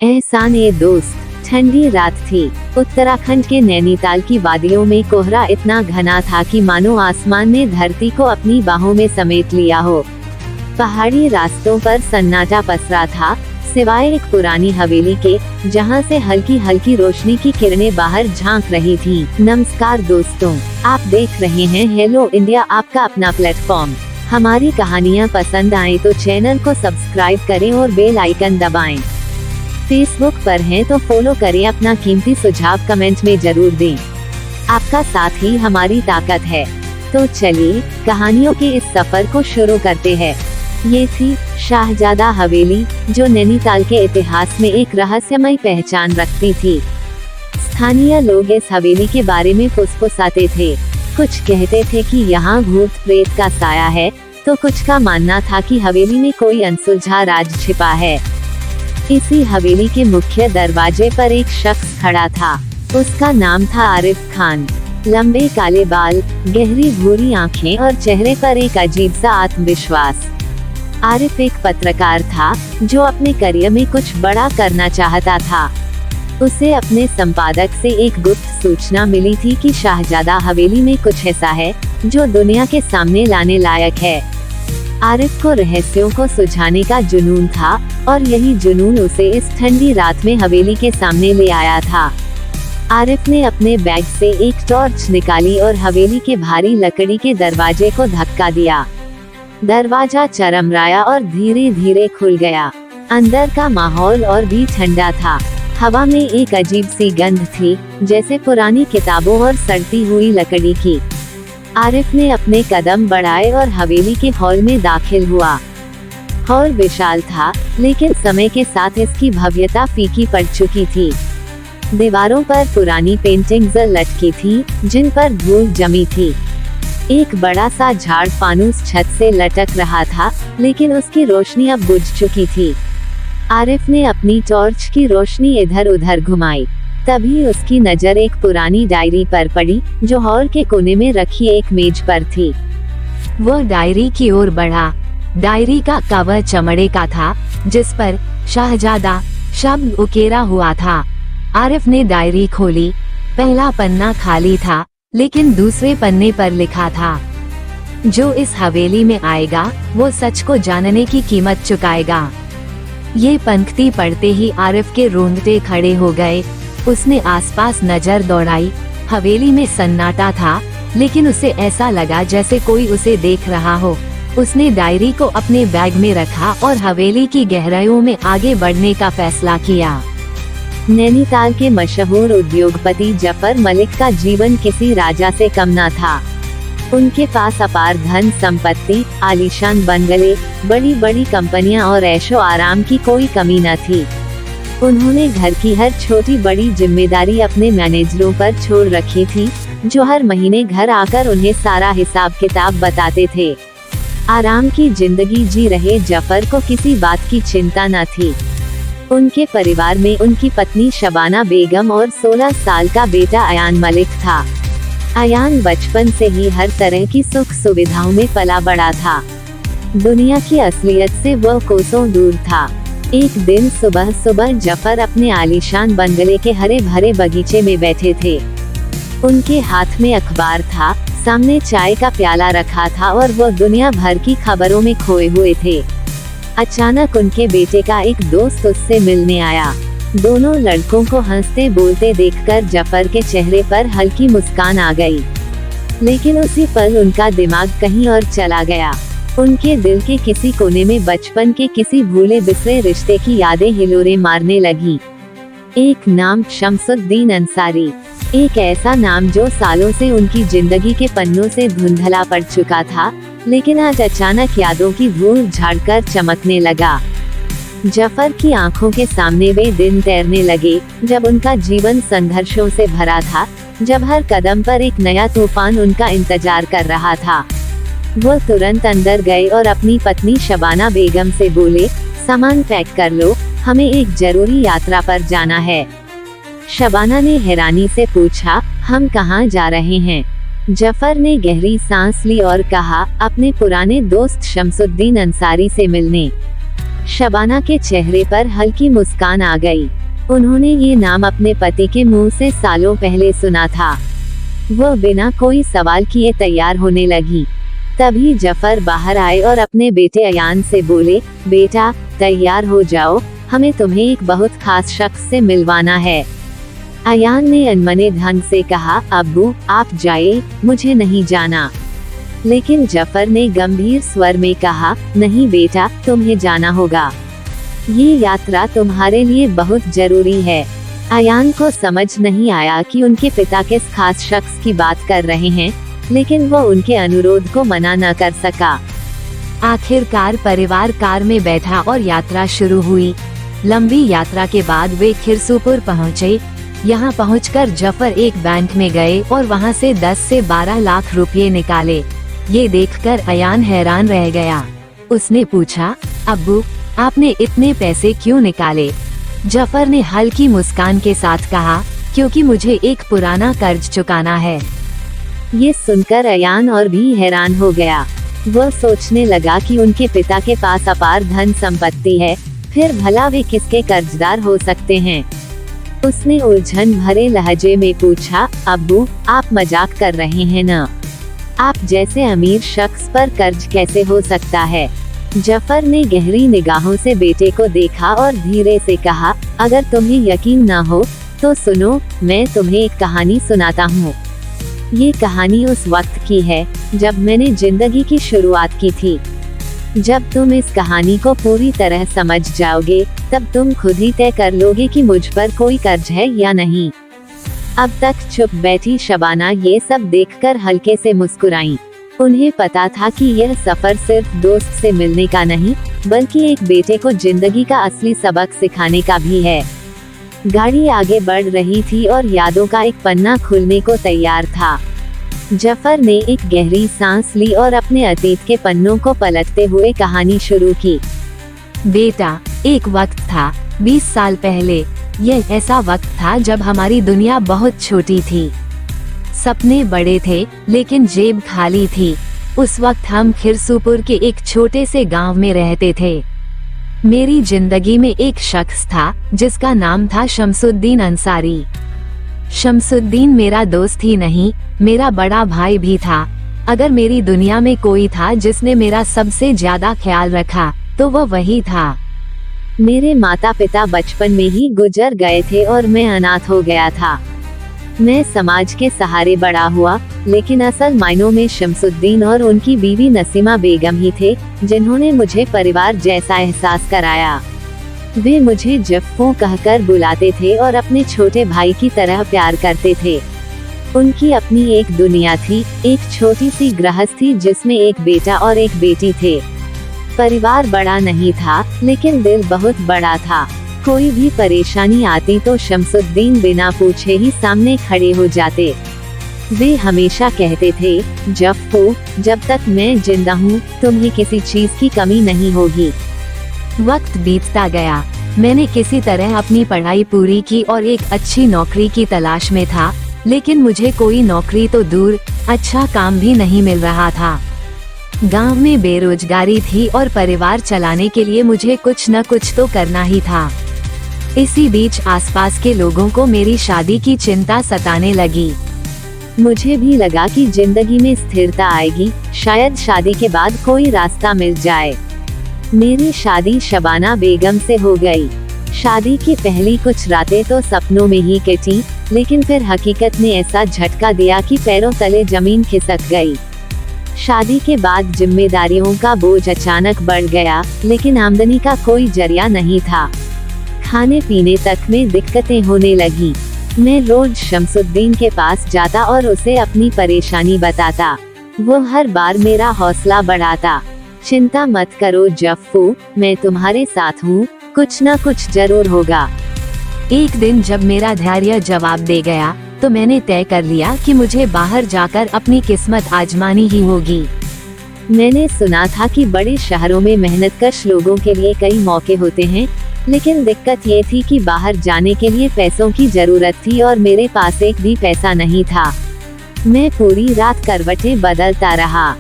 एहसान ए दोस्त, ठंडी रात थी। उत्तराखंड के नैनीताल की वादियों में कोहरा इतना घना था कि मानो आसमान ने धरती को अपनी बाहों में समेट लिया हो। पहाड़ी रास्तों पर सन्नाटा पसरा था, सिवाय एक पुरानी हवेली के, जहां से हल्की हल्की रोशनी की किरणें बाहर झांक रही थी। नमस्कार दोस्तों, आप देख रहे हैं हेलो इंडिया, आपका अपना प्लेटफॉर्म। हमारी कहानियां पसंद आए तो चैनल को सब्सक्राइब करें और बेल आइकन दबाएं। फेसबुक पर हैं तो फॉलो करें, अपना कीमती सुझाव कमेंट में जरूर दें। आपका साथ ही हमारी ताकत है। तो चलिए कहानियों के इस सफर को शुरू करते हैं। ये थी शाहजादा हवेली, जो नैनीताल के इतिहास में एक रहस्यमय पहचान रखती थी। स्थानीय लोग इस हवेली के बारे में फुसफुसाते थे। कुछ कहते थे कि यहाँ भूत प्रेत का साया है, तो कुछ का मानना था कि हवेली में कोई अनसुलझा राज छिपा है। इसी हवेली के मुख्य दरवाजे पर एक शख्स खड़ा था। उसका नाम था आरिफ खान। लंबे काले बाल, गहरी भूरी आंखें और चेहरे पर एक अजीब सा आत्मविश्वास। आरिफ एक पत्रकार था जो अपने करियर में कुछ बड़ा करना चाहता था। उसे अपने संपादक से एक गुप्त सूचना मिली थी कि शाहजादा हवेली में कुछ ऐसा है जो दुनिया के सामने लाने लायक है। आरिफ को रहस्यों को सुलझाने का जुनून था, और यही जुनून उसे इस ठंडी रात में हवेली के सामने ले आया था। आरिफ ने अपने बैग से एक टॉर्च निकाली और हवेली के भारी लकड़ी के दरवाजे को धक्का दिया। दरवाजा चरमराया और धीरे धीरे खुल गया। अंदर का माहौल और भी ठंडा था। हवा में एक अजीब सी गंध थी, जैसे पुरानी किताबों और सड़ती हुई लकड़ी की। आरिफ ने अपने कदम बढ़ाए और हवेली के हॉल में दाखिल हुआ। हॉल विशाल था, लेकिन समय के साथ इसकी भव्यता फीकी पड़ चुकी थी। दीवारों पर पुरानी पेंटिंग्स लटकी थी, जिन पर धूल जमी थी। एक बड़ा सा झाड़ फानूस छत से लटक रहा था, लेकिन उसकी रोशनी अब बुझ चुकी थी। आरिफ ने अपनी टॉर्च की रोशनी इधर उधर घुमाई। तभी उसकी नजर एक पुरानी डायरी पर पड़ी, जो हॉल के कोने में रखी एक मेज पर थी। वो डायरी की ओर बढ़ा। डायरी का कवर चमड़े का था, जिस पर शाहजादा शब्द उकेरा हुआ था। आरिफ ने डायरी खोली। पहला पन्ना खाली था, लेकिन दूसरे पन्ने पर लिखा था, जो इस हवेली में आएगा वो सच को जानने की कीमत चुकाएगा। ये पंक्ति पढ़ते ही आरिफ के रोंगटे खड़े हो गए। उसने आसपास नजर दौड़ाई। हवेली में सन्नाटा था, लेकिन उसे ऐसा लगा जैसे कोई उसे देख रहा हो। उसने डायरी को अपने बैग में रखा और हवेली की गहराइयों में आगे बढ़ने का फैसला किया। नैनीताल के मशहूर उद्योगपति जफर मलिक का जीवन किसी राजा से कम न था। उनके पास अपार धन संपत्ति, आलीशान बंगले, बड़ी बड़ी कंपनियां और ऐशो आराम की कोई कमी न थी। उन्होंने घर की हर छोटी बड़ी जिम्मेदारी अपने मैनेजरों पर छोड़ रखी थी, जो हर महीने घर आकर उन्हें सारा हिसाब किताब बताते थे। आराम की जिंदगी जी रहे जफर को किसी बात की चिंता न थी। उनके परिवार में उनकी पत्नी शबाना बेगम और 16 साल का बेटा अयान मलिक था। अयान बचपन से ही हर तरह की सुख सुविधाओं में पला बड़ा था। दुनिया की असलियत से वह कोसों दूर था। एक दिन सुबह सुबह जफर अपने आलीशान बंगले के हरे भरे बगीचे में बैठे थे। उनके हाथ में अखबार था, सामने चाय का प्याला रखा था और वह दुनिया भर की खबरों में खोए हुए थे। अचानक उनके बेटे का एक दोस्त उससे मिलने आया। दोनों लड़कों को हंसते बोलते देखकर जफर के चेहरे पर हल्की मुस्कान आ गई, लेकिन उसी पल उनका दिमाग कहीं और चला गया। उनके दिल के किसी कोने में बचपन के किसी भूले बिसरे रिश्ते की यादें हिलोरे मारने लगी। एक नाम, शमसुद्दीन अंसारी। एक ऐसा नाम जो सालों से उनकी जिंदगी के पन्नों से धुंधला पड़ चुका था, लेकिन आज अचानक यादों की धूल झाड़कर चमकने लगा। जफर की आंखों के सामने वे दिन तैरने लगे, जब उनका जीवन संघर्षों से भरा था, जब हर कदम पर एक नया तूफान उनका इंतजार कर रहा था। वो तुरंत अंदर गए और अपनी पत्नी शबाना बेगम से बोले, सामान पैक कर लो, हमें एक जरूरी यात्रा पर जाना है। शबाना ने हैरानी से पूछा, हम कहाँ जा रहे हैं? जफर ने गहरी सांस ली और कहा, अपने पुराने दोस्त शमसुद्दीन अंसारी से मिलने। शबाना के चेहरे पर हल्की मुस्कान आ गई। उन्होंने ये नाम अपने पति के मुंह से सालों पहले सुना था। वो बिना कोई सवाल किए तैयार होने लगी। तभी जफर बाहर आए और अपने बेटे अयान से बोले, बेटा तैयार हो जाओ, हमें तुम्हें एक बहुत खास शख्स से मिलवाना है। अयान ने अनमने ढंग से कहा, अब्बू आप जाइए, मुझे नहीं जाना। लेकिन जफर ने गंभीर स्वर में कहा, नहीं बेटा तुम्हें जाना होगा, ये यात्रा तुम्हारे लिए बहुत जरूरी है। अयान को समझ नहीं आया कि उनके पिता किस खास शख्स की बात कर रहे हैं, लेकिन वो उनके अनुरोध को मना न कर सका। आखिरकार परिवार कार में बैठा और यात्रा शुरू हुई। लंबी यात्रा के बाद वे खिरसूपुर पहुँचे। यहाँ पहुंचकर जफर एक बैंक में गए और वहाँ से 10 से 12 लाख रुपए निकाले। ये देखकर अयान हैरान रह गया। उसने पूछा, अब्बू आपने इतने पैसे क्यों निकाले? जफर ने हल्की मुस्कान के साथ कहा, क्योंकि मुझे एक पुराना कर्ज चुकाना है। ये सुनकर अयान और भी हैरान हो गया। वो सोचने लगा कि उनके पिता के पास अपार धन संपत्ति है, फिर भला वे किसके कर्जदार हो सकते हैं। उसने उलझन भरे लहजे में पूछा, अब्बू आप मजाक कर रहे हैं न? आप जैसे अमीर शख्स पर कर्ज कैसे हो सकता है? जफर ने गहरी निगाहों से बेटे को देखा और धीरे से कहा, अगर तुम्हें यकीन ना हो तो सुनो, मैं तुम्हें एक कहानी सुनाता हूँ। ये कहानी उस वक्त की है जब मैंने जिंदगी की शुरुआत की थी। जब तुम इस कहानी को पूरी तरह समझ जाओगे, तब तुम खुद ही तय कर लोगे कि मुझ पर कोई कर्ज है या नहीं। अब तक चुप बैठी शबाना ये सब देखकर हल्के से मुस्कुराई। उन्हें पता था कि यह सफर सिर्फ दोस्त से मिलने का नहीं, बल्कि एक बेटे को जिंदगी का असली सबक सिखाने का भी है। गाड़ी आगे बढ़ रही थी और यादों का एक पन्ना खुलने को तैयार था। जफर ने एक गहरी सांस ली और अपने अतीत के पन्नों को पलटते हुए कहानी शुरू की। बेटा, एक वक्त था 20 साल पहले। यह ऐसा वक्त था जब हमारी दुनिया बहुत छोटी थी। सपने बड़े थे लेकिन जेब खाली थी। उस वक्त हम खिरसूपुर के एक छोटे से गांव में रहते थे। मेरी जिंदगी में एक शख्स था जिसका नाम था शमसुद्दीन अंसारी। शमसुद्दीन मेरा दोस्त ही नहीं, मेरा बड़ा भाई भी था। अगर मेरी दुनिया में कोई था जिसने मेरा सबसे ज्यादा ख्याल रखा, तो वो वही था। मेरे माता पिता बचपन में ही गुजर गए थे और मैं अनाथ हो गया था। मैं समाज के सहारे बड़ा हुआ, लेकिन असल मायनों में शमसुद्दीन और उनकी बीवी नसीमा बेगम ही थे जिन्होंने मुझे परिवार जैसा एहसास कराया। वे मुझे जफ्फू कहकर बुलाते थे और अपने छोटे भाई की तरह प्यार करते थे। उनकी अपनी एक दुनिया थी, एक छोटी सी गृहस्थी जिसमें एक बेटा और एक बेटी थे। परिवार बड़ा नहीं था, लेकिन दिल बहुत बड़ा था। कोई भी परेशानी आती तो शमसुद्दीन बिना पूछे ही सामने खड़े हो जाते। वे हमेशा कहते थे, जफ्फू जब तक मैं जिंदा हूँ तुम्हें किसी चीज की कमी नहीं होगी। वक्त बीतता गया। मैंने किसी तरह अपनी पढ़ाई पूरी की और एक अच्छी नौकरी की तलाश में था, लेकिन मुझे कोई नौकरी तो दूर, अच्छा काम भी नहीं मिल रहा था। गांव में बेरोजगारी थी और परिवार चलाने के लिए मुझे कुछ न कुछ तो करना ही था। इसी बीच आसपास के लोगों को मेरी शादी की चिंता सताने लगी। मुझे भी लगा कि जिंदगी में स्थिरता आएगी, शायद शादी के बाद कोई रास्ता मिल जाए। मेरी शादी शबाना बेगम से हो गई। शादी की पहली कुछ रातें तो सपनों में ही कटी, लेकिन फिर हकीकत ने ऐसा झटका दिया कि पैरों तले जमीन खिसक गई। शादी के बाद जिम्मेदारियों का बोझ अचानक बढ़ गया, लेकिन आमदनी का कोई जरिया नहीं था। खाने पीने तक में दिक्कतें होने लगी। मैं रोज शमसुद्दीन के पास जाता और उसे अपनी परेशानी बताता। वो हर बार मेरा हौसला बढ़ाता। चिंता मत करो जफ्फू, मैं तुम्हारे साथ हूँ, कुछ न कुछ जरूर होगा। एक दिन जब मेरा धैर्य जवाब दे गया, तो मैंने तय कर लिया कि मुझे बाहर जाकर अपनी किस्मत आजमानी ही होगी। मैंने सुना था कि बड़े शहरों में मेहनतकश लोगों के लिए कई मौके होते हैं, लेकिन दिक्कत ये थी कि बाहर जाने के लिए पैसों की जरूरत थी और मेरे पास एक भी पैसा नहीं था। मैं पूरी रात करवटें बदलता रहा।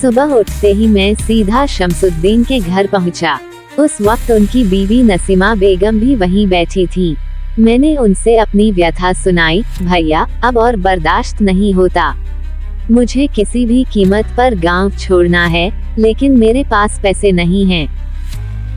सुबह उठते ही मैं सीधा शमसुद्दीन के घर पहुंचा। उस वक्त उनकी बीवी नसीमा बेगम भी वहीं बैठी थी। मैंने उनसे अपनी व्यथा सुनाई। भैया, अब और बर्दाश्त नहीं होता। मुझे किसी भी कीमत पर गांव छोड़ना है, लेकिन मेरे पास पैसे नहीं हैं।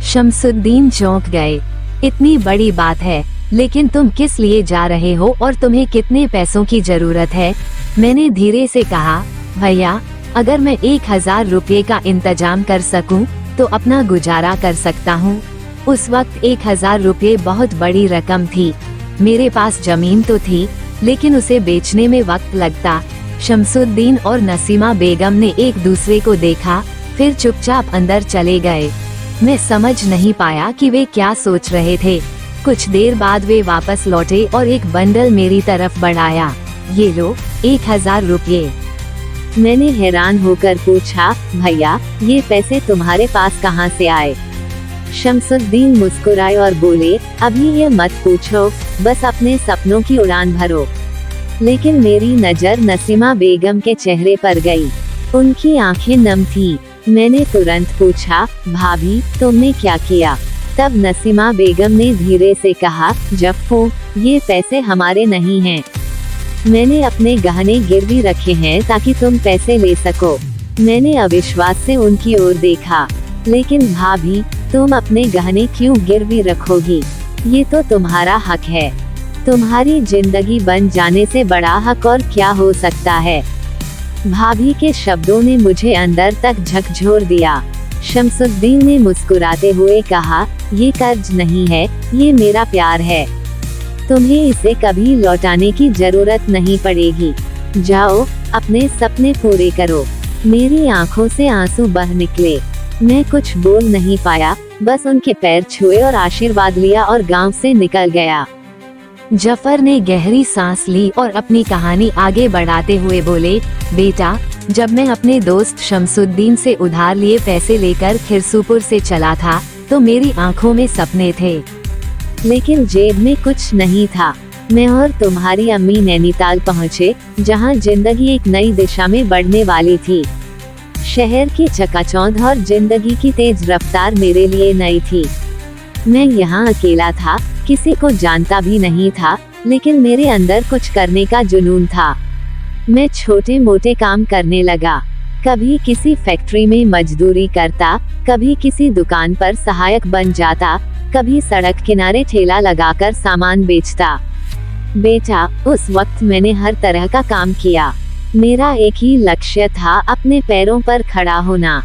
शमसुद्दीन चौंक गए। इतनी बड़ी बात है, लेकिन तुम किस लिए जा रहे हो और तुम्हें कितने पैसों की जरूरत है? मैंने धीरे से कहा, भैया, अगर मैं 1000 रुपये का इंतजाम कर सकूं, तो अपना गुजारा कर सकता हूं। उस वक्त 1000 रुपये बहुत बड़ी रकम थी। मेरे पास जमीन तो थी, लेकिन उसे बेचने में वक्त लगता। शमसुद्दीन और नसीमा बेगम ने एक दूसरे को देखा, फिर चुपचाप अंदर चले गए। मैं समझ नहीं पाया कि वे क्या सोच रहे थे। कुछ देर बाद वे वापस लौटे और एक बंडल मेरी तरफ बढ़ाया। ये लो, 1000 रुपये। मैंने हैरान होकर पूछा, भैया, ये पैसे तुम्हारे पास कहाँ से आए? शमसुद्दीन मुस्कुराए और बोले, अभी ये मत पूछो, बस अपने सपनों की उड़ान भरो। लेकिन मेरी नजर नसीमा बेगम के चेहरे पर गई। उनकी आंखें नम थी। मैंने तुरंत पूछा, भाभी, तुमने क्या किया? तब नसीमा बेगम ने धीरे से कहा, जफ्फो, ये पैसे हमारे नहीं हैं। मैंने अपने गहने गिरवी रखे हैं ताकि तुम पैसे ले सको। मैंने अविश्वास से उनकी ओर देखा। लेकिन भाभी, तुम अपने गहने क्यों गिरवी रखोगी? ये तो तुम्हारा हक है। तुम्हारी जिंदगी बन जाने से बड़ा हक और क्या हो सकता है? भाभी के शब्दों ने मुझे अंदर तक झकझोर दिया। शमसुद्दीन ने मुस्कुराते हुए कहा, ये कर्ज नहीं है, ये मेरा प्यार है। तुम्हें इसे कभी लौटाने की जरूरत नहीं पड़ेगी। जाओ, अपने सपने पूरे करो। मेरी आंखों से आंसू बह निकले। मैं कुछ बोल नहीं पाया, बस उनके पैर छुए और आशीर्वाद लिया और गांव से निकल गया। जफर ने गहरी सांस ली और अपनी कहानी आगे बढ़ाते हुए बोले, बेटा, जब मैं अपने दोस्त शमसुद्दीन से उधार लिए पैसे लेकर खिरसूपुर से चला था, तो मेरी आंखों में सपने थे, लेकिन जेब में कुछ नहीं था। मैं और तुम्हारी अम्मी नैनीताल पहुँचे, जहाँ जिंदगी एक नई दिशा में बढ़ने वाली थी। शहर की चकाचौंध और जिंदगी की तेज रफ्तार मेरे लिए नई थी। मैं यहाँ अकेला था, किसी को जानता भी नहीं था, लेकिन मेरे अंदर कुछ करने का जुनून था। मैं छोटे मोटे काम करने लगा। कभी किसी फैक्ट्री में मजदूरी करता, कभी किसी दुकान पर सहायक बन जाता, कभी सड़क किनारे ठेला लगाकर सामान बेचता। बेटा, उस वक्त मैंने हर तरह का काम किया। मेरा एक ही लक्ष्य था, अपने पैरों पर खड़ा होना।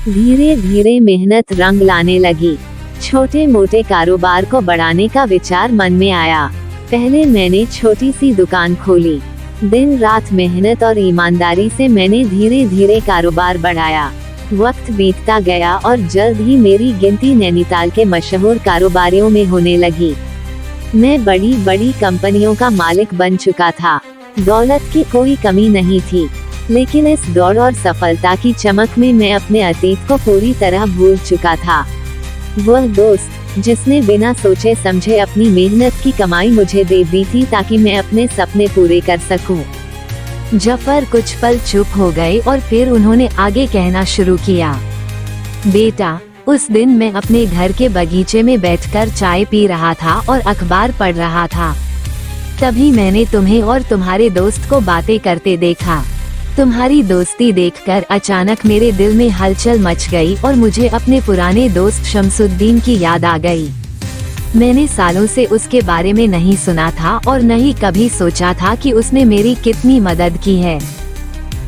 धीरे धीरे मेहनत रंग लाने लगी। छोटे मोटे कारोबार को बढ़ाने का विचार मन में आया। पहले मैंने छोटी सी दुकान खोली। दिन रात मेहनत और ईमानदारी से मैंने धीरे धीरे कारोबार बढ़ाया। वक्त बीतता गया और जल्द ही मेरी गिनती नैनीताल के मशहूर कारोबारियों में होने लगी। मैं बड़ी बड़ी कंपनियों का मालिक बन चुका था। दौलत की कोई कमी नहीं थी, लेकिन इस दौड़ और सफलता की चमक में मैं अपने अतीत को पूरी तरह भूल चुका था। वह दोस्त जिसने बिना सोचे समझे अपनी मेहनत की कमाई मुझे दे दी थी ताकि मैं अपने सपने पूरे कर सकूं। जफर कुछ पल चुप हो गए और फिर उन्होंने आगे कहना शुरू किया, बेटा, उस दिन मैं अपने घर के बगीचे में बैठकर चाय पी रहा था और अखबार पढ़ रहा था। तभी मैंने तुम्हें और तुम्हारे दोस्त को बातें करते देखा। तुम्हारी दोस्ती देखकर अचानक मेरे दिल में हलचल मच गई और मुझे अपने पुराने दोस्त शमसुद्दीन की याद आ गई। मैंने सालों से उसके बारे में नहीं सुना था और न ही कभी सोचा था कि उसने मेरी कितनी मदद की है।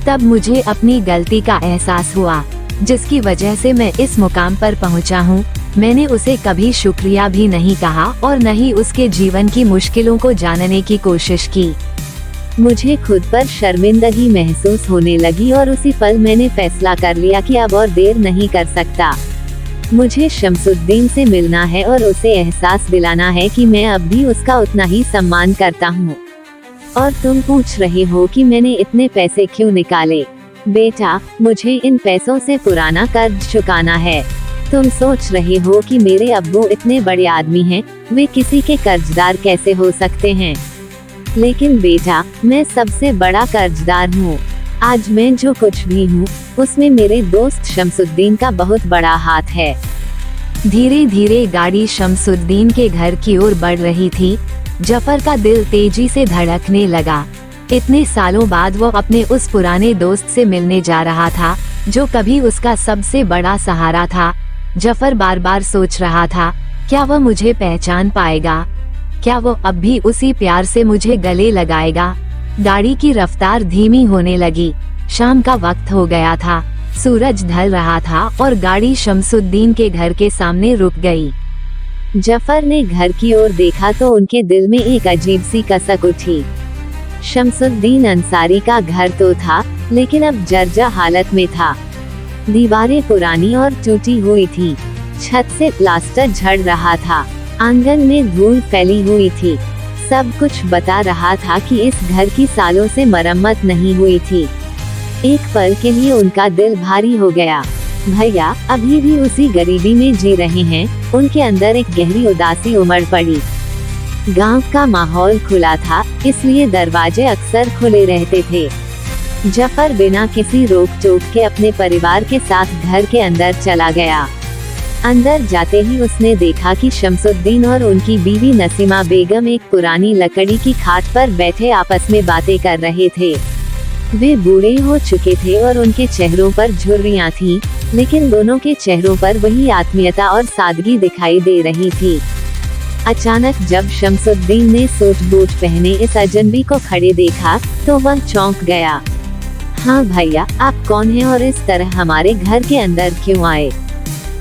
तब मुझे अपनी गलती का एहसास हुआ, जिसकी वजह से मैं इस मुकाम पर पहुंचा हूं। मैंने उसे कभी शुक्रिया भी नहीं कहा और न ही उसके जीवन की मुश्किलों को जानने की कोशिश की। मुझे खुद पर शर्मिंदगी महसूस होने लगी और उसी पल मैंने फैसला कर लिया कि अब और देर नहीं कर सकता। मुझे शमसुद्दीन से मिलना है और उसे एहसास दिलाना है कि मैं अब भी उसका उतना ही सम्मान करता हूँ। और तुम पूछ रहे हो कि मैंने इतने पैसे क्यों निकाले? बेटा, मुझे इन पैसों से पुराना कर्ज चुकाना है। तुम सोच रहे हो कि मेरे अब्बू इतने बड़े आदमी हैं, वे किसी के कर्जदार कैसे हो सकते हैं? लेकिन बेटा, मैं सबसे बड़ा कर्जदार हूँ। आज मैं जो कुछ भी हूँ, उसमें मेरे दोस्त शमसुद्दीन का बहुत बड़ा हाथ है। धीरे धीरे गाड़ी शमसुद्दीन के घर की ओर बढ़ रही थी। जफर का दिल तेजी से धड़कने लगा। इतने सालों बाद वो अपने उस पुराने दोस्त से मिलने जा रहा था जो कभी उसका सबसे बड़ा सहारा था। जफर बार बार सोच रहा था, क्या वह मुझे पहचान पाएगा? क्या वो अब भी उसी प्यार से मुझे गले लगाएगा? गाड़ी की रफ्तार धीमी होने लगी। शाम का वक्त हो गया था, सूरज ढल रहा था और गाड़ी शमसुद्दीन के घर के सामने रुक गई। जफर ने घर की ओर देखा तो उनके दिल में एक अजीब सी कसक उठी। शमसुद्दीन अंसारी का घर तो था, लेकिन अब जर्जर हालत में था। दीवारें पुरानी और टूटी हुई थी, छत से प्लास्टर झड़ रहा था, आंगन में धूल फैली हुई थी। सब कुछ बता रहा था कि इस घर की सालों से मरम्मत नहीं हुई थी। एक पल के लिए उनका दिल भारी हो गया। भैया अभी भी उसी गरीबी में जी रहे हैं। उनके अंदर एक गहरी उदासी उमड़ पड़ी। गांव का माहौल खुला था, इसलिए दरवाजे अक्सर खुले रहते थे। जफर बिना किसी रोक टोक के अपने परिवार के साथ घर के अंदर चला गया। अंदर जाते ही उसने देखा कि शमसुद्दीन और उनकी बीवी नसीमा बेगम एक पुरानी लकड़ी की खाट पर बैठे आपस में बातें कर रहे थे। वे बूढ़े हो चुके थे और उनके चेहरों पर झुर्रियां थीं, लेकिन दोनों के चेहरों पर वही आत्मीयता और सादगी दिखाई दे रही थी। अचानक जब शमसुद्दीन ने सूट बूट पहने इस अजनबी को खड़े देखा तो वह चौंक गया। हाँ भैया, आप कौन हैं और इस तरह हमारे घर के अंदर क्यों आए?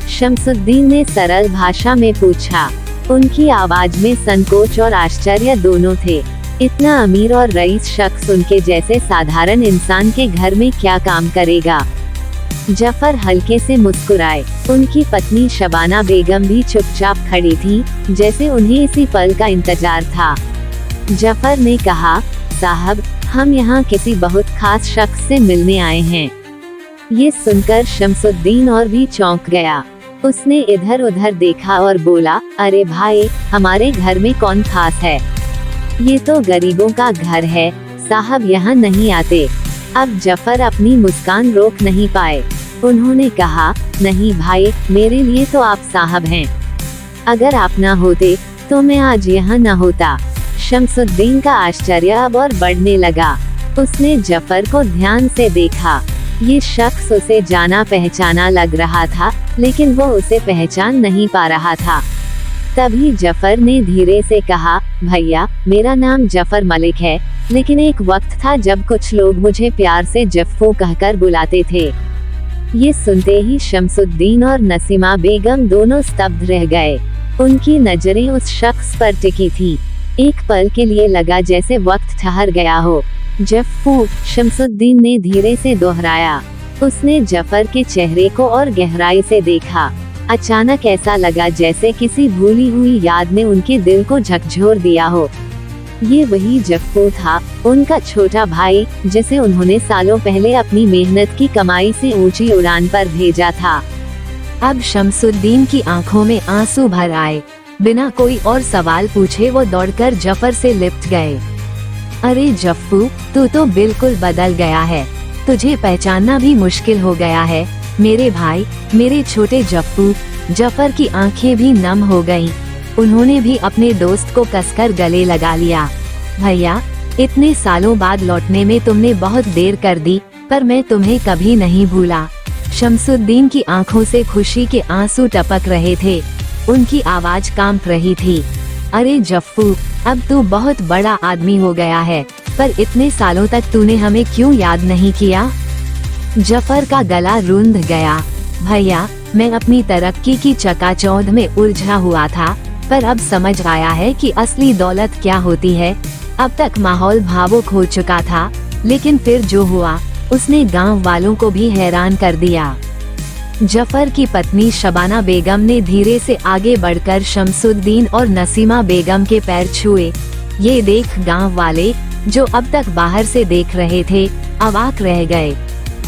शमसुद्दीन ने सरल भाषा में पूछा। उनकी आवाज में संकोच और आश्चर्य दोनों थे। इतना अमीर और रईस शख्स उनके जैसे साधारण इंसान के घर में क्या काम करेगा? जफर हल्के से मुस्कुराए। उनकी पत्नी शबाना बेगम भी चुपचाप खड़ी थी, जैसे उन्हें इसी पल का इंतजार था। जफर ने कहा, साहब, हम यहाँ किसी बहुत खास शख्स से मिलने आए हैं। ये सुनकर शमसुद्दीन और भी चौंक गया। उसने इधर उधर देखा और बोला, अरे भाई, हमारे घर में कौन खास है? ये तो गरीबों का घर है, साहब यहाँ नहीं आते। अब जफर अपनी मुस्कान रोक नहीं पाए। उन्होंने कहा, नहीं भाई, मेरे लिए तो आप साहब हैं। अगर आप ना होते तो मैं आज यहाँ न होता। शमसुद्दीन का आश्चर्य अब और बढ़ने लगा। उसने जफर को ध्यान से देखा। ये शख्स उसे जाना पहचाना लग रहा था, लेकिन वो उसे पहचान नहीं पा रहा था। तभी जफर ने धीरे से कहा, भैया, मेरा नाम जफर मलिक है, लेकिन एक वक्त था जब कुछ लोग मुझे प्यार से जफ्फू कहकर बुलाते थे। ये सुनते ही शमसुद्दीन और नसीमा बेगम दोनों स्तब्ध रह गए। उनकी नजरें उस शख्स पर टिकी थी। एक पल के लिए लगा जैसे वक्त ठहर गया हो। जफ्फू, शमसुद्दीन ने धीरे से दोहराया। उसने जफर के चेहरे को और गहराई से देखा। अचानक ऐसा लगा जैसे किसी भूली हुई याद ने उनके दिल को झकझोर दिया हो। ये वही जफ्फू था, उनका छोटा भाई, जिसे उन्होंने सालों पहले अपनी मेहनत की कमाई से ऊंची उड़ान पर भेजा था। अब शमसुद्दीन की आंखों में आंसू भर आए। बिना कोई और सवाल पूछे वो दौड़कर जफर से लिपट गए। अरे जफ्फू, तू तो बिल्कुल बदल गया है। तुझे पहचानना भी मुश्किल हो गया है। मेरे भाई, मेरे छोटे जफ्फू। जफर की आंखें भी नम हो गईं। उन्होंने भी अपने दोस्त को कसकर गले लगा लिया। भैया, इतने सालों बाद लौटने में तुमने बहुत देर कर दी, पर मैं तुम्हें कभी नहीं भूला। शमसुद्दीन की आंखों से खुशी के आंसू टपक रहे थे। उनकी आवाज कांप रही थी। अरे जफ्फू, अब तू बहुत बड़ा आदमी हो गया है, पर इतने सालों तक तूने हमें क्यों याद नहीं किया? जफर का गला रूंध गया। भैया, मैं अपनी तरक्की की चकाचौंध में उलझा हुआ था, पर अब समझ आया है कि असली दौलत क्या होती है। अब तक माहौल भावुक हो चुका था, लेकिन फिर जो हुआ उसने गांव वालों को भी हैरान कर दिया। जफर की पत्नी शबाना बेगम ने धीरे से आगे बढ़कर शमसुद्दीन और नसीमा बेगम के पैर छुए। ये देख गांव वाले, जो अब तक बाहर से देख रहे थे, अवाक रह गए।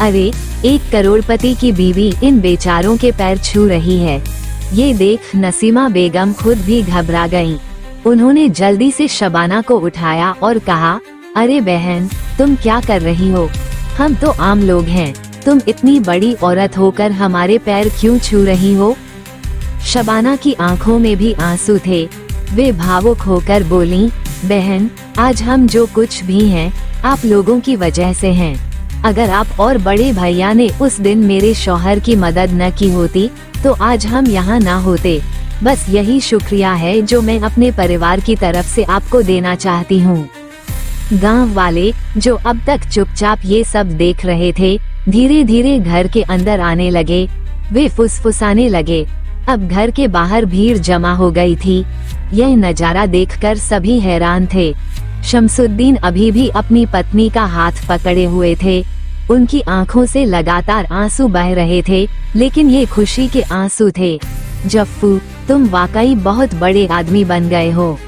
अरे, एक करोड़पति की बीवी इन बेचारों के पैर छू रही है। ये देख नसीमा बेगम खुद भी घबरा गईं। उन्होंने जल्दी से शबाना को उठाया और कहा, अरे बहन, तुम क्या कर रही हो? हम तो आम लोग हैं, तुम इतनी बड़ी औरत होकर हमारे पैर क्यों छू रही हो? शबाना की आंखों में भी आंसू थे। वे भावुक होकर बोलीं, बहन, आज हम जो कुछ भी हैं, आप लोगों की वजह से हैं। अगर आप और बड़े भैया ने उस दिन मेरे शौहर की मदद न की होती तो आज हम यहाँ न होते। बस यही शुक्रिया है जो मैं अपने परिवार की तरफ से आपको देना चाहती हूँ। गांव वाले, जो अब तक चुपचाप ये सब देख रहे थे, धीरे धीरे घर के अंदर आने लगे। वे फुसफुसाने लगे। अब घर के बाहर भीड़ जमा हो गई थी। यह नजारा देखकर सभी हैरान थे। शमसुद्दीन अभी भी अपनी पत्नी का हाथ पकड़े हुए थे। उनकी आंखों से लगातार आंसू बह रहे थे, लेकिन ये खुशी के आंसू थे। जफ्फू, तुम वाकई बहुत बड़े आदमी बन गए हो।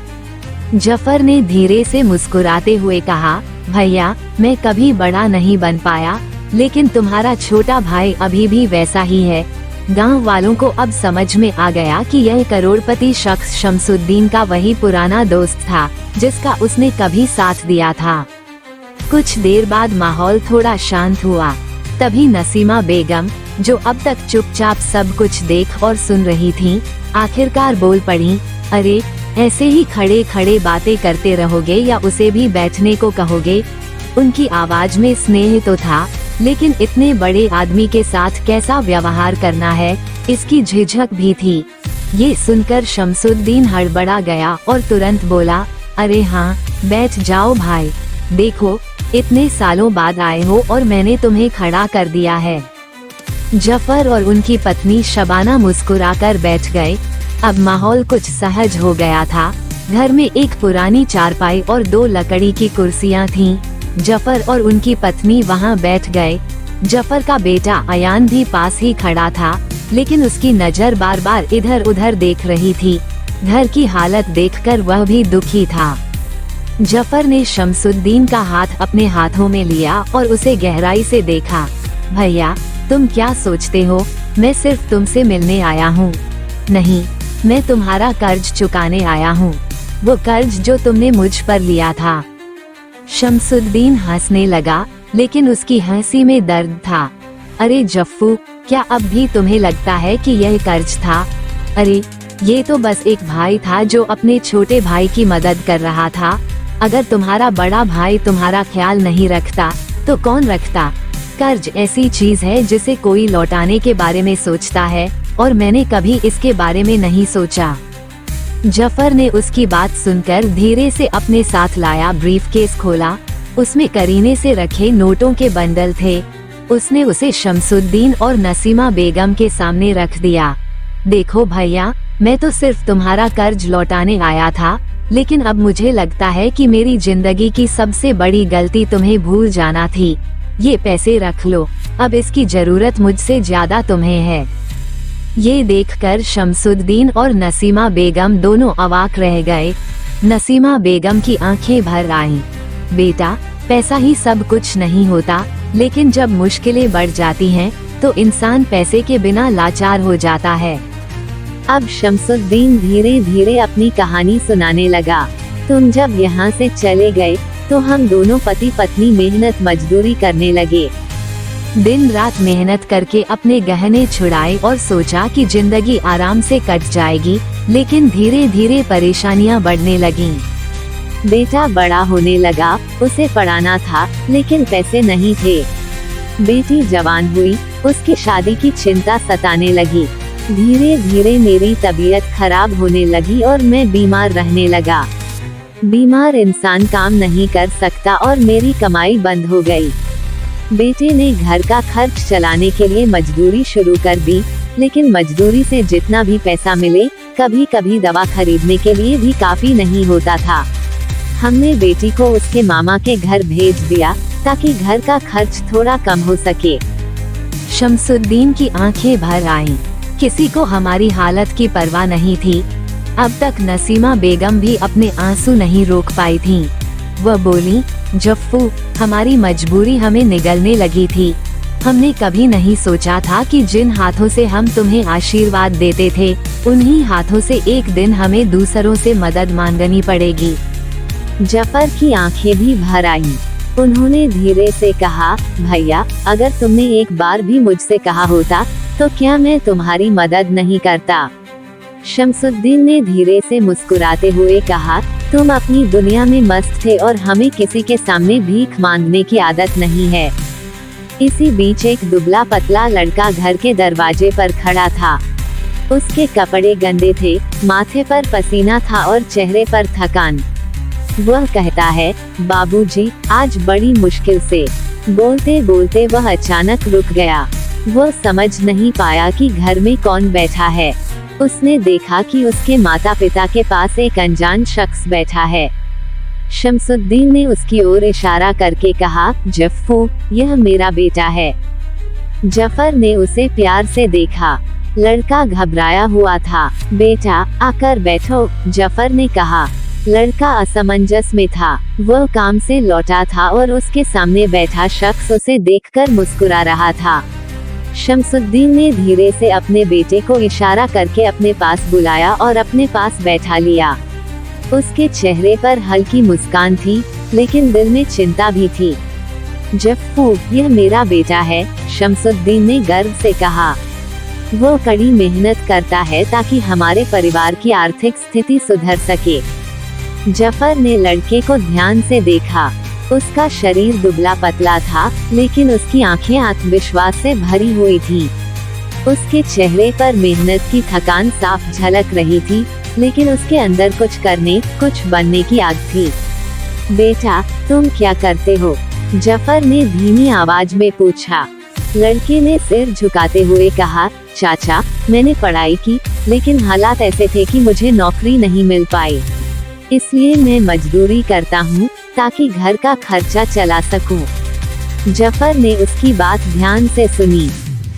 जफर ने धीरे से मुस्कुराते हुए कहा, भैया, मैं कभी बड़ा नहीं बन पाया, लेकिन तुम्हारा छोटा भाई अभी भी वैसा ही है। गांव वालों को अब समझ में आ गया कि यह करोड़पति शख्स शमसुद्दीन का वही पुराना दोस्त था जिसका उसने कभी साथ दिया था। कुछ देर बाद माहौल थोड़ा शांत हुआ। तभी नसीमा बेगम, जो अब तक चुपचाप सब कुछ देख और सुन रही थीं, आखिरकार बोल पड़ी, अरे, ऐसे ही खड़े खड़े बातें करते रहोगे या उसे भी बैठने को कहोगे? उनकी आवाज में स्नेह तो था, लेकिन इतने बड़े आदमी के साथ कैसा व्यवहार करना है, इसकी झिझक भी थी। ये सुनकर शमसुद्दीन हड़बड़ा गया और तुरंत बोला, अरे हाँ, बैठ जाओ भाई। देखो, इतने सालों बाद आए हो और मैंने तुम्हें खड़ा कर दिया है। जफर और उनकी पत्नी शबाना मुस्कुराकर बैठ गए। अब माहौल कुछ सहज हो गया था। घर में एक पुरानी चारपाई और 2 लकड़ी की कुर्सियां थीं। जफर और उनकी पत्नी वहां बैठ गए। जफर का बेटा अयान भी पास ही खड़ा था, लेकिन उसकी नजर बार बार इधर उधर देख रही थी। घर की हालत देखकर वह भी दुखी था। जफर ने शमसुद्दीन का हाथ अपने हाथों में लिया और उसे गहराई से देखा। भैया, तुम क्या सोचते हो, मैं सिर्फ तुमसे मिलने आया हूँ? नहीं, मैं तुम्हारा कर्ज चुकाने आया हूँ, वो कर्ज जो तुमने मुझ पर लिया था। शमसुद्दीन हंसने लगा, लेकिन उसकी हंसी में दर्द था। अरे जफ्फू, क्या अब भी तुम्हें लगता है कि यह कर्ज था? अरे, ये तो बस एक भाई था जो अपने छोटे भाई की मदद कर रहा था। अगर तुम्हारा बड़ा भाई तुम्हारा ख्याल नहीं रखता तो कौन रखता? कर्ज ऐसी चीज है जिसे कोई लौटाने के बारे में सोचता है, और मैंने कभी इसके बारे में नहीं सोचा। जफर ने उसकी बात सुनकर धीरे से अपने साथ लाया ब्रीफकेस खोला। उसमें करीने से रखे नोटों के बंडल थे। उसने उसे शमसुद्दीन और नसीमा बेगम के सामने रख दिया। देखो भैया, मैं तो सिर्फ तुम्हारा कर्ज लौटाने आया था, लेकिन अब मुझे लगता है कि मेरी जिंदगी की सबसे बड़ी गलती तुम्हें भूल जाना थी। ये पैसे रख लो, अब इसकी जरूरत मुझसे ज्यादा तुम्हें है। ये देखकर शमसुद्दीन और नसीमा बेगम दोनों अवाक रह गए। नसीमा बेगम की आंखें भर आईं। बेटा, पैसा ही सब कुछ नहीं होता, लेकिन जब मुश्किलें बढ़ जाती हैं, तो इंसान पैसे के बिना लाचार हो जाता है। अब शमसुद्दीन धीरे धीरे अपनी कहानी सुनाने लगा। तुम जब यहाँ से चले गए तो हम दोनों पति पत्नी मेहनत मजदूरी करने लगे। दिन रात मेहनत करके अपने गहने छुड़ाए और सोचा कि जिंदगी आराम से कट जाएगी, लेकिन धीरे धीरे परेशानियां बढ़ने लगीं। बेटा बड़ा होने लगा, उसे पढ़ाना था, लेकिन पैसे नहीं थे। बेटी जवान हुई, उसकी शादी की चिंता सताने लगी। धीरे धीरे मेरी तबीयत खराब होने लगी और मैं बीमार रहने लगा। बीमार इंसान काम नहीं कर सकता और मेरी कमाई बंद हो गई। बेटे ने घर का खर्च चलाने के लिए मजदूरी शुरू कर दी, लेकिन मजदूरी से जितना भी पैसा मिले, कभी कभी दवा खरीदने के लिए भी काफी नहीं होता था। हमने बेटी को उसके मामा के घर भेज दिया ताकि घर का खर्च थोड़ा कम हो सके। शमसुद्दीन की आंखें भर आईं। किसी को हमारी हालत की परवाह नहीं थी। अब तक नसीमा बेगम भी अपने आंसू नहीं रोक पाई थीं। वह बोली, जफ्फू, हमारी मजबूरी हमें निगलने लगी थी। हमने कभी नहीं सोचा था कि जिन हाथों से हम तुम्हें आशीर्वाद देते थे, उन्हीं हाथों से एक दिन हमें दूसरों से मदद मांगनी पड़ेगी। जफर की आंखें भी भर आईं। उन्होंने धीरे से कहा, भैया, अगर तुमने एक बार भी मुझसे कहा होता तो क्या मैं तुम्हारी मदद नहीं करता? शमसुद्दीन ने धीरे से मुस्कुराते हुए कहा, तुम अपनी दुनिया में मस्त थे और हमें किसी के सामने भीख मांगने की आदत नहीं है। इसी बीच एक दुबला पतला लड़का घर के दरवाजे पर खड़ा था। उसके कपड़े गंदे थे, माथे पर पसीना था और चेहरे पर थकान। वह कहता है, बाबूजी, आज बड़ी मुश्किल से। बोलते बोलते वह अचानक रुक गया। वह समझ नहीं पाया कि घर में कौन बैठा है। उसने देखा कि उसके माता पिता के पास एक अनजान शख्स बैठा है। शमसुद्दीन ने उसकी ओर इशारा करके कहा, जफ्फू, यह मेरा बेटा है। जफर ने उसे प्यार से देखा। लड़का घबराया हुआ था। बेटा, आकर बैठो, जफर ने कहा। लड़का असमंजस में था। वह काम से लौटा था और उसके सामने बैठा शख्स उसे देखकर मुस्कुरा रहा था। शमसुद्दीन ने धीरे से अपने बेटे को इशारा करके अपने पास बुलाया और अपने पास बैठा लिया। उसके चेहरे पर हल्की मुस्कान थी, लेकिन दिल में चिंता भी थी। जफ्फू, यह मेरा बेटा है, शमसुद्दीन ने गर्व से कहा। वो कड़ी मेहनत करता है ताकि हमारे परिवार की आर्थिक स्थिति सुधर सके। जफर ने लड़के को ध्यान से देखा। उसका शरीर दुबला पतला था, लेकिन उसकी आंखें आत्मविश्वास से भरी हुई थी। उसके चेहरे पर मेहनत की थकान साफ झलक रही थी, लेकिन उसके अंदर कुछ करने, कुछ बनने की आग थी। बेटा, तुम क्या करते हो? जफर ने धीमी आवाज में पूछा। लड़के ने सिर झुकाते हुए कहा, चाचा, मैंने पढ़ाई की, लेकिन हालात ऐसे थे कि मुझे नौकरी नहीं मिल पाई। इसलिए मैं मजदूरी करता हूँ ताकि घर का खर्चा चला सकूं। जफर ने उसकी बात ध्यान से सुनी।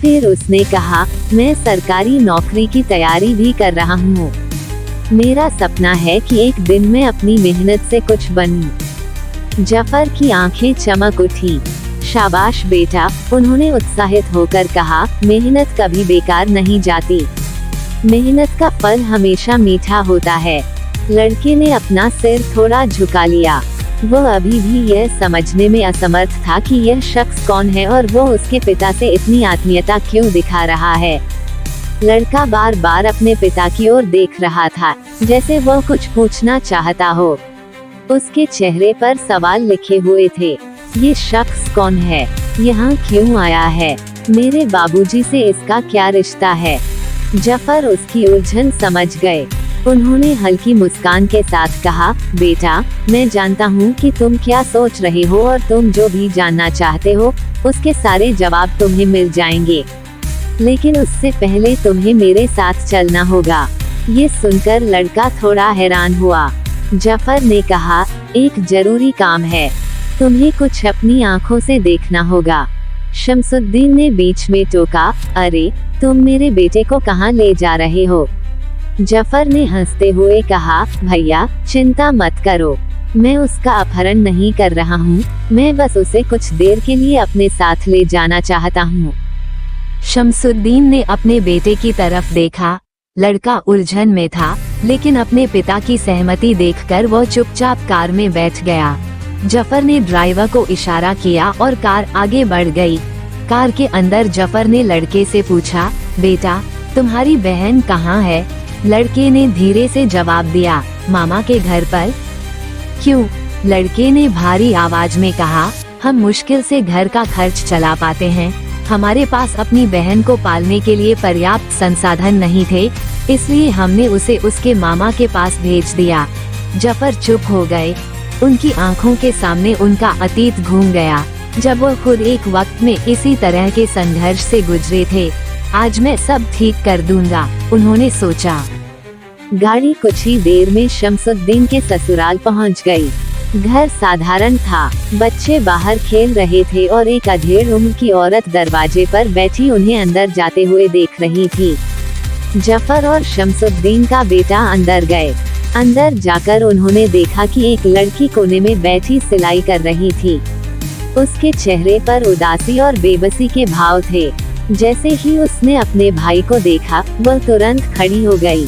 फिर उसने कहा, मैं सरकारी नौकरी की तैयारी भी कर रहा हूँ। मेरा सपना है कि एक दिन मैं अपनी मेहनत से कुछ बनूं। जफर की आंखें चमक उठी। शाबाश बेटा, उन्होंने उत्साहित होकर कहा, मेहनत कभी बेकार नहीं जाती। मेहनत का फल हमेशा मीठा होता है। लड़के ने अपना सिर थोड़ा झुका लिया। वह अभी भी यह समझने में असमर्थ था कि यह शख्स कौन है और वो उसके पिता से इतनी आत्मीयता क्यों दिखा रहा है। लड़का बार बार अपने पिता की ओर देख रहा था, जैसे वह कुछ पूछना चाहता हो। उसके चेहरे पर सवाल लिखे हुए थे। ये शख्स कौन है? यहाँ क्यों आया है? मेरे बाबूजी से इसका क्या रिश्ता है? जफर उसकी उलझन समझ गए। उन्होंने हल्की मुस्कान के साथ कहा, बेटा, मैं जानता हूँ कि तुम क्या सोच रहे हो और तुम जो भी जानना चाहते हो, उसके सारे जवाब तुम्हें मिल जाएंगे। लेकिन उससे पहले तुम्हें मेरे साथ चलना होगा। ये सुनकर लड़का थोड़ा हैरान हुआ। जफर ने कहा, एक जरूरी काम है, तुम्हें कुछ अपनी आंखों से देखना होगा। शमसुद्दीन ने बीच में टोका, अरे, तुम मेरे बेटे को कहाँ ले जा रहे हो? जफर ने हंसते हुए कहा, भैया, चिंता मत करो, मैं उसका अपहरण नहीं कर रहा हूँ, मैं बस उसे कुछ देर के लिए अपने साथ ले जाना चाहता हूँ। शमसुद्दीन ने अपने बेटे की तरफ देखा। लड़का उलझन में था, लेकिन अपने पिता की सहमति देखकर वो चुपचाप कार में बैठ गया। जफर ने ड्राइवर को इशारा किया और कार आगे बढ़ गई। कार के अंदर जफर ने लड़के से पूछा, बेटा, तुम्हारी बहन कहाँ है? लड़के ने धीरे से जवाब दिया, मामा के घर पर। क्यों? लड़के ने भारी आवाज में कहा, हम मुश्किल से घर का खर्च चला पाते हैं, हमारे पास अपनी बहन को पालने के लिए पर्याप्त संसाधन नहीं थे, इसलिए हमने उसे उसके मामा के पास भेज दिया। जफर चुप हो गए। उनकी आंखों के सामने उनका अतीत घूम गया, जब वो खुद एक वक्त में इसी तरह के संघर्ष से गुजरे थे। आज मैं सब ठीक कर दूंगा, उन्होंने सोचा। गाड़ी कुछ ही देर में शमसुद्दीन के ससुराल पहुंच गई। घर साधारण था, बच्चे बाहर खेल रहे थे और एक अधेड़ उम्र की औरत दरवाजे पर बैठी उन्हें अंदर जाते हुए देख रही थी। जफर और शमसुद्दीन का बेटा अंदर गए। अंदर जाकर उन्होंने देखा कि एक लड़की कोने में बैठी सिलाई कर रही थी। उसके चेहरे पर उदासी और बेबसी के भाव थे। जैसे ही उसने अपने भाई को देखा, वह तुरंत खड़ी हो गई।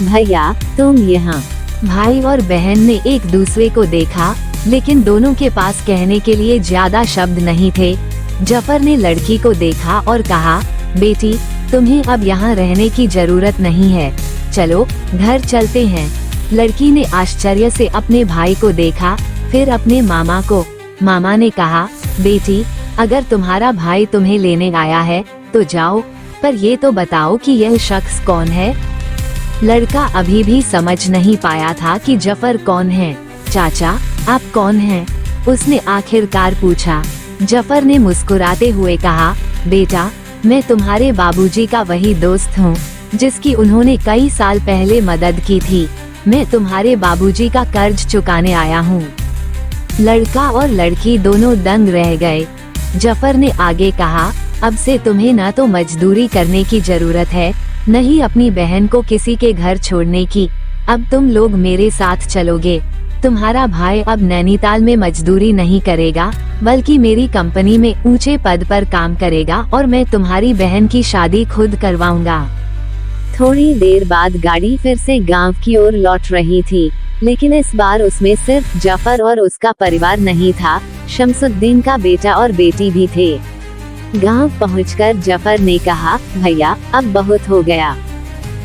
भैया, तुम यहाँ? भाई और बहन ने एक दूसरे को देखा, लेकिन दोनों के पास कहने के लिए ज्यादा शब्द नहीं थे। जफर ने लड़की को देखा और कहा, बेटी, तुम्हें अब यहाँ रहने की जरूरत नहीं है। चलो घर चलते हैं। लड़की ने आश्चर्य से अपने भाई को देखा, फिर अपने मामा को। मामा ने कहा, बेटी अगर तुम्हारा भाई तुम्हें लेने आया है तो जाओ, पर ये तो बताओ कि यह शख्स कौन है। लड़का अभी भी समझ नहीं पाया था कि जफर कौन है। चाचा आप कौन हैं? उसने आखिरकार पूछा। जफर ने मुस्कुराते हुए कहा, बेटा मैं तुम्हारे बाबूजी का वही दोस्त हूँ जिसकी उन्होंने कई साल पहले मदद की थी। मैं तुम्हारे बाबूजी का कर्ज चुकाने आया हूँ। लड़का और लड़की दोनों दंग रह गए। जफर ने आगे कहा, अब से तुम्हें न तो मजदूरी करने की जरूरत है, न ही अपनी बहन को किसी के घर छोड़ने की। अब तुम लोग मेरे साथ चलोगे। तुम्हारा भाई अब नैनीताल में मजदूरी नहीं करेगा, बल्कि मेरी कंपनी में ऊंचे पद पर काम करेगा और मैं तुम्हारी बहन की शादी खुद करवाऊंगा। थोड़ी देर बाद गाड़ी फिर से गांव की ओर लौट रही थी, लेकिन इस बार उसमें सिर्फ जफर और उसका परिवार नहीं था, शमसुद्दीन का बेटा और बेटी भी थे। गांव पहुंचकर जफर ने कहा, भैया अब बहुत हो गया,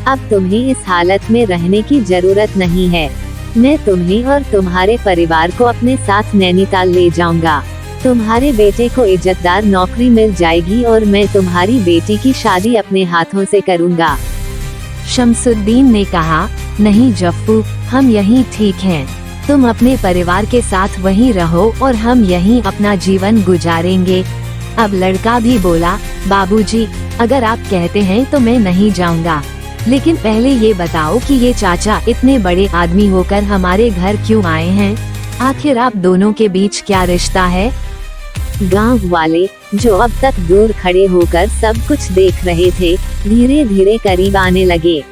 अब तुम्हें इस हालत में रहने की जरूरत नहीं है। मैं तुम्हें और तुम्हारे परिवार को अपने साथ नैनीताल ले जाऊंगा। तुम्हारे बेटे को इज्जतदार नौकरी मिल जाएगी और मैं तुम्हारी बेटी की शादी अपने हाथों से करूंगा। शमसुद्दीन ने कहा, नहीं जफ्फू, हम यहीं ठीक हैं। तुम अपने परिवार के साथ वहीं रहो और हम यहीं अपना जीवन गुजारेंगे। अब लड़का भी बोला, बाबूजी अगर आप कहते हैं तो मैं नहीं जाऊंगा, लेकिन पहले ये बताओ कि ये चाचा इतने बड़े आदमी होकर हमारे घर क्यों आए हैं? आखिर आप दोनों के बीच क्या रिश्ता है? गांव वाले, जो अब तक दूर खड़े होकर सब कुछ देख रहे थे, धीरे धीरे करीब आने लगे।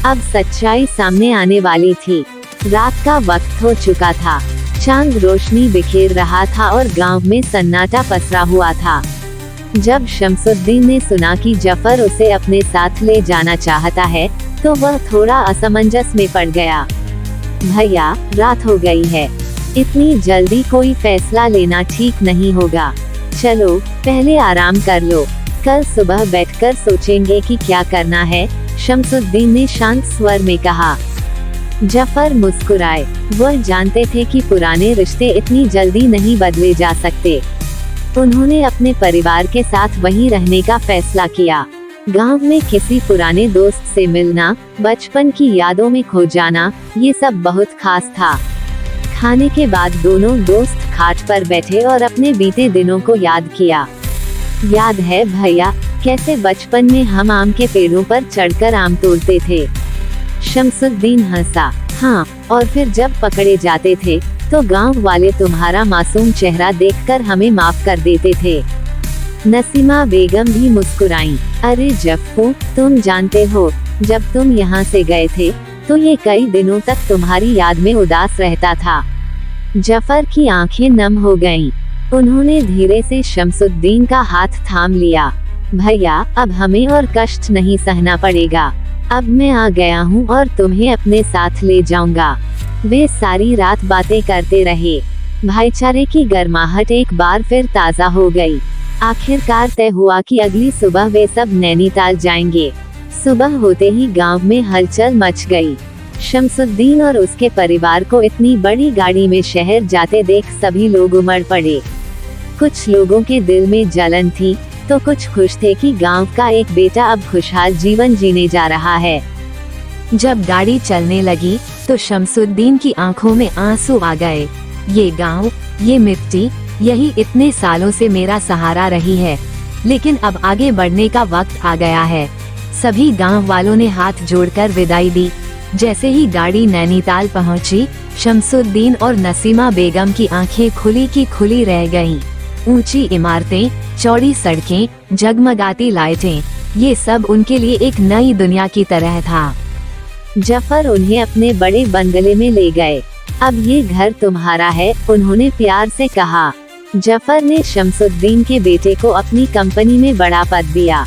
अब सच्चाई सामने आने वाली थी। रात का वक्त हो चुका था, चांद रोशनी बिखेर रहा था और गांव में सन्नाटा पसरा हुआ था। जब शमसुद्दीन ने सुना कि जफर उसे अपने साथ ले जाना चाहता है, तो वह थोड़ा असमंजस में पड़ गया। भैया रात हो गई है, इतनी जल्दी कोई फैसला लेना ठीक नहीं होगा। चलो पहले आराम कर लो, कल सुबह बैठकर सोचेंगे कि क्या करना है, शमसुद्दीन ने शांत स्वर में कहा। जफर मुस्कुराए, वह जानते थे कि पुराने रिश्ते इतनी जल्दी नहीं बदले जा सकते। उन्होंने अपने परिवार के साथ वहीं रहने का फैसला किया। गांव में किसी पुराने दोस्त से मिलना, बचपन की यादों में खो जाना, ये सब बहुत खास था। खाने के बाद दोनों दोस्त खाट पर बैठे और अपने बीते दिनों को याद किया। याद है भैया, कैसे बचपन में हम आम के पेड़ों पर चढ़कर आम तोड़ते थे? शमसुद्दीन हंसा, हाँ, और फिर जब पकड़े जाते थे तो गांव वाले तुम्हारा मासूम चेहरा देखकर हमें माफ कर देते थे। नसीमा बेगम भी मुस्कुराईं, अरे जफ्फू, तुम जानते हो, जब तुम यहाँ से गए थे तो ये कई दिनों तक तुम्हारी याद में उदास रहता था। जफर की आंखें नम हो गईं। उन्होंने धीरे से शमसुद्दीन का हाथ थाम लिया। भैया अब हमें और कष्ट नहीं सहना पड़ेगा, अब मैं आ गया हूँ और तुम्हें अपने साथ ले जाऊंगा। वे सारी रात बातें करते रहे। भाईचारे की गर्माहट एक बार फिर ताज़ा हो गई। आखिरकार तय हुआ कि अगली सुबह वे सब नैनीताल जाएंगे। सुबह होते ही गांव में हलचल मच गई। शमसुद्दीन और उसके परिवार को इतनी बड़ी गाड़ी में शहर जाते देख सभी लोग उमड़ पड़े। कुछ लोगों के दिल में जलन थी, तो कुछ खुश थे कि गांव का एक बेटा अब खुशहाल जीवन जीने जा रहा है। जब गाड़ी चलने लगी तो शमसुद्दीन की आंखों में आंसू आ गए। ये गांव, ये मिट्टी, यही इतने सालों से मेरा सहारा रही है, लेकिन अब आगे बढ़ने का वक्त आ गया है। सभी गांव वालों ने हाथ जोड़कर विदाई दी। जैसे ही गाड़ी नैनीताल पहुंची, शमसुद्दीन और नसीमा बेगम की आंखें खुली की खुली रह गईं। ऊंची इमारतें, चौड़ी सड़कें, जगमगाती लाइटें, ये सब उनके लिए एक नई दुनिया की तरह था। जफर उन्हें अपने बड़े बंगले में ले गए। अब ये घर तुम्हारा है, उन्होंने प्यार से कहा। जफर ने शमसुद्दीन के बेटे को अपनी कंपनी में बड़ा पद दिया।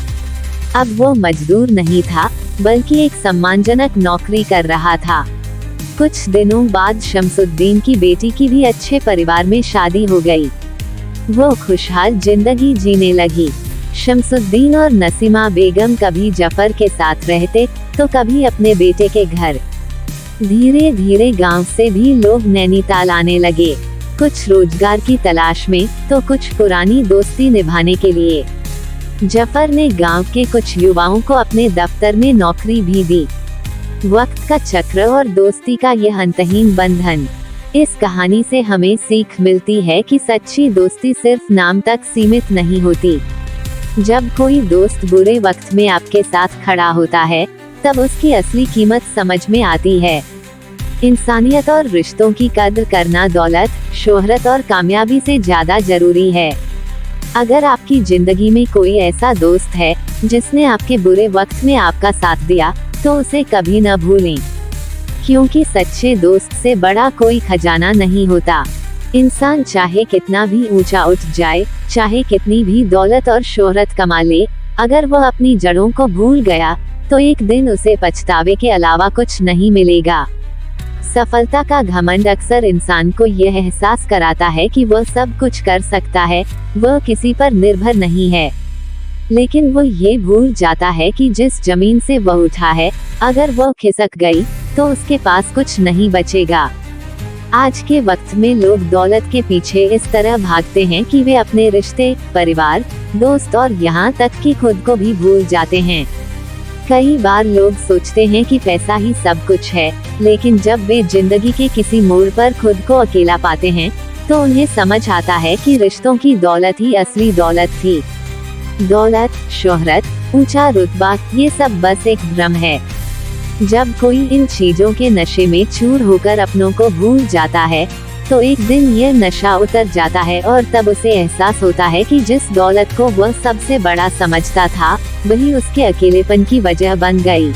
अब वो मजदूर नहीं था, बल्कि एक सम्मानजनक नौकरी कर रहा था। कुछ दिनों बाद शमसुद्दीन की बेटी की भी अच्छे परिवार में शादी हो गई। वो खुशहाल जिंदगी जीने लगी। शमसुद्दीन और नसीमा बेगम कभी जफर के साथ रहते तो कभी अपने बेटे के घर। धीरे धीरे गांव से भी लोग नैनीताल आने लगे, कुछ रोजगार की तलाश में तो कुछ पुरानी दोस्ती निभाने के लिए। जफर ने गांव के कुछ युवाओं को अपने दफ्तर में नौकरी भी दी। वक्त का चक्र और दोस्ती का यह अंतहीन बंधन। इस कहानी से हमें सीख मिलती है कि सच्ची दोस्ती सिर्फ नाम तक सीमित नहीं होती। जब कोई दोस्त बुरे वक्त में आपके साथ खड़ा होता है, तब उसकी असली कीमत समझ में आती है। इंसानियत और रिश्तों की कद्र करना दौलत, शोहरत और कामयाबी से ज्यादा जरूरी है। अगर आपकी जिंदगी में कोई ऐसा दोस्त है जिसने आपके बुरे वक्त में आपका साथ दिया, तो उसे कभी न भूलें, क्योंकि सच्चे दोस्त से बड़ा कोई खजाना नहीं होता। इंसान चाहे कितना भी ऊंचा उठ जाए, चाहे कितनी भी दौलत और शोहरत कमा ले, अगर वह अपनी जड़ों को भूल गया तो एक दिन उसे पछतावे के अलावा कुछ नहीं मिलेगा। सफलता का घमंड अक्सर इंसान को यह एहसास कराता है कि वह सब कुछ कर सकता है, वह किसी पर निर्भर नहीं है। लेकिन वो ये भूल जाता है कि जिस जमीन से वह उठा है, अगर वह खिसक गई तो उसके पास कुछ नहीं बचेगा। आज के वक्त में लोग दौलत के पीछे इस तरह भागते हैं कि वे अपने रिश्ते, परिवार, दोस्त और यहाँ तक कि खुद को भी भूल जाते हैं। कई बार लोग सोचते हैं कि पैसा ही सब कुछ है, लेकिन जब वे जिंदगी के किसी मोड़ पर खुद को अकेला पाते हैं, तो उन्हें समझ आता है कि रिश्तों की दौलत ही असली दौलत थी। दौलत, शोहरत, ऊंचा रुतबा, ये सब बस एक भ्रम है। जब कोई इन चीजों के नशे में चूर होकर अपनों को भूल जाता है, तो एक दिन यह नशा उतर जाता है और तब उसे एहसास होता है कि जिस दौलत को वह सबसे बड़ा समझता था, वही उसके अकेलेपन की वजह बन गई।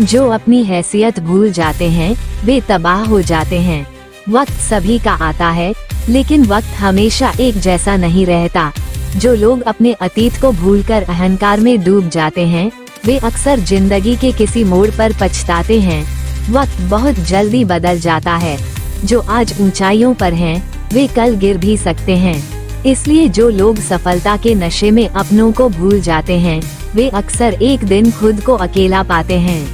जो अपनी हैसियत भूल जाते हैं, वे तबाह हो जाते हैं। वक्त सभी का आता है, लेकिन वक्त हमेशा एक जैसा नहीं रहता। जो लोग अपने अतीत को भूलकर अहंकार में डूब जाते हैं, वे अक्सर जिंदगी के किसी मोड़ पर पछताते हैं। वक्त बहुत जल्दी बदल जाता है। जो आज ऊंचाइयों पर हैं, वे कल गिर भी सकते हैं। इसलिए जो लोग सफलता के नशे में अपनों को भूल जाते हैं, वे अक्सर एक दिन खुद को अकेला पाते हैं।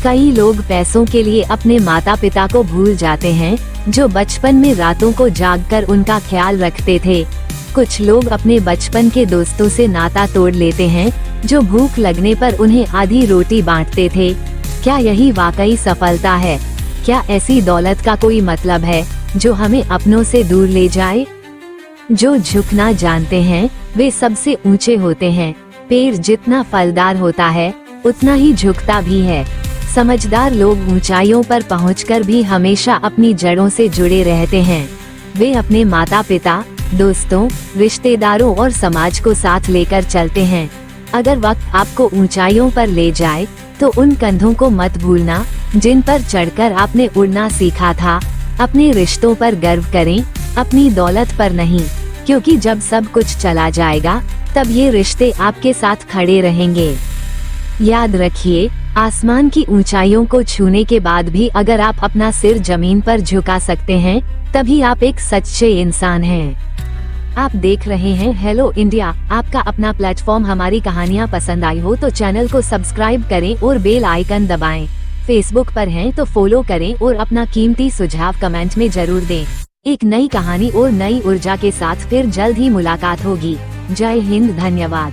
कई लोग पैसों के लिए अपने माता पिता को भूल जाते हैं, जो बचपन में रातों को जागकर उनका ख्याल रखते थे। कुछ लोग अपने बचपन के दोस्तों से नाता तोड़ लेते हैं, जो भूख लगने पर उन्हें आधी रोटी बांटते थे। क्या यही वाकई सफलता है? क्या ऐसी दौलत का कोई मतलब है जो हमें अपनों से दूर ले जाए? जो झुकना जानते हैं, वे सबसे ऊंचे होते हैं। पेड़ जितना फलदार होता है, उतना ही झुकता भी है। समझदार लोग ऊंचाइयों पर पहुंचकर भी हमेशा अपनी जड़ों से जुड़े रहते हैं। वे अपने माता पिता, दोस्तों, रिश्तेदारों और समाज को साथ लेकर चलते हैं। अगर वक्त आपको ऊंचाइयों पर ले जाए, तो उन कंधों को मत भूलना जिन पर चढ़कर आपने उड़ना सीखा था। अपने रिश्तों पर गर्व करें, अपनी दौलत पर नहीं, क्योंकि जब सब कुछ चला जाएगा, तब ये रिश्ते आपके साथ खड़े रहेंगे। याद रखिए, आसमान की ऊंचाइयों को छूने के बाद भी अगर आप अपना सिर जमीन पर झुका सकते हैं, तभी आप एक सच्चे इंसान हैं। आप देख रहे हैं हेलो इंडिया, आपका अपना प्लेटफॉर्म। हमारी कहानियाँ पसंद आई हो तो चैनल को सब्सक्राइब करें और बेल आइकन दबाएं। फेसबुक पर हैं तो फॉलो करें और अपना कीमती सुझाव कमेंट में जरूर दें। एक नई कहानी और नई ऊर्जा के साथ फिर जल्द ही मुलाकात होगी। जय हिंद, धन्यवाद।